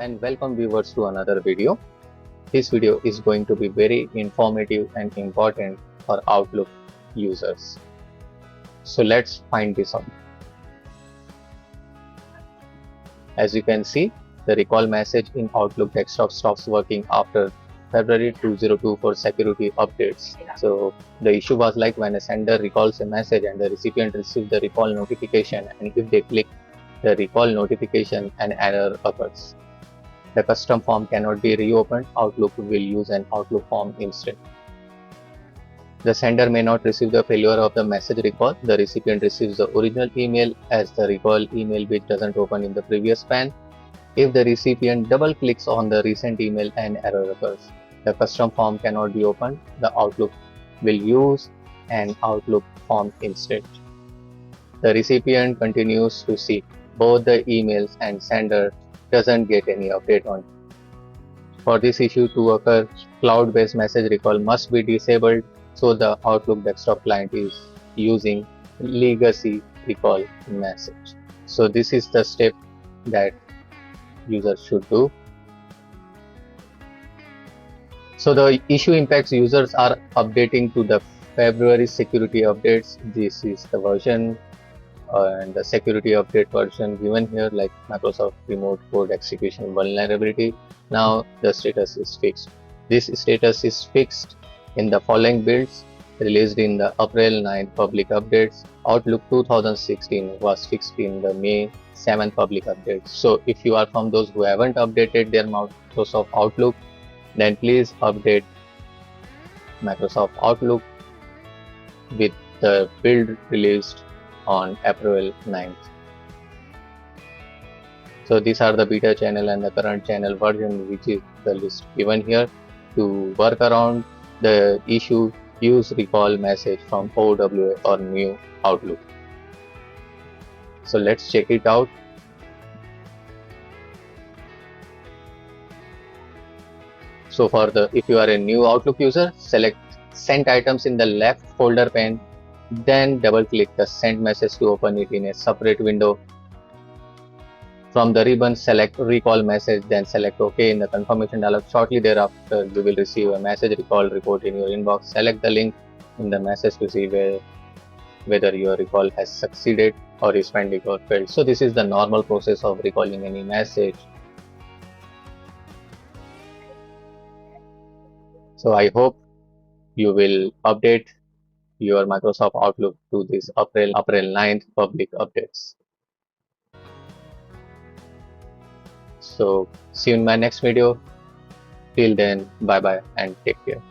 and welcome viewers to another video. This video is going to be very informative and important for Outlook users. So let's find this out. As you can see, the recall message in Outlook desktop stops working after February 2002 for security updates. So the issue was like when a sender recalls a message and the recipient receives the recall notification, and if they click the recall notification, an error occurs. The custom form cannot be reopened. Outlook will use an Outlook form instead. The sender may not receive the failure of the message recall. The recipient receives the original email as the recall email, which doesn't open in the previous span. If the recipient double clicks on the recent email, an error occurs. The custom form cannot be opened. The Outlook will use an Outlook form instead. The recipient continues to see both the emails and sender doesn't get any update on it. For this issue to occur, cloud-based message recall must be disabled, so the Outlook desktop client is using legacy recall message. So this is the step that users should do. So the issue impacts users are updating to the February security updates. This is the version and the security update version given here, like Microsoft Remote Code Execution vulnerability. Now the status is fixed. This status is fixed in the following builds released in the April 9 public updates. Outlook 2016 was fixed in the May 7 public updates. So if you are from those who haven't updated their Microsoft Outlook, then please update Microsoft Outlook with the build released on April 9th. So these are the beta channel and the current channel version, which is the list given here. To work around the issue, use recall message from OWA or new Outlook. So let's check it out. So if you are a new Outlook user, select sent items in the left folder pane, then double click the sent message to open it in a separate window. From the ribbon, select recall message, then select OK in the confirmation dialog. Shortly thereafter, you will receive a message recall report in your inbox. Select the link in the message to see whether your recall has succeeded or is pending or failed. So this is the normal process of recalling any message. So I hope you will update your Microsoft Outlook to this April 9th public updates. So see you in my next video. Till then, bye bye and take care.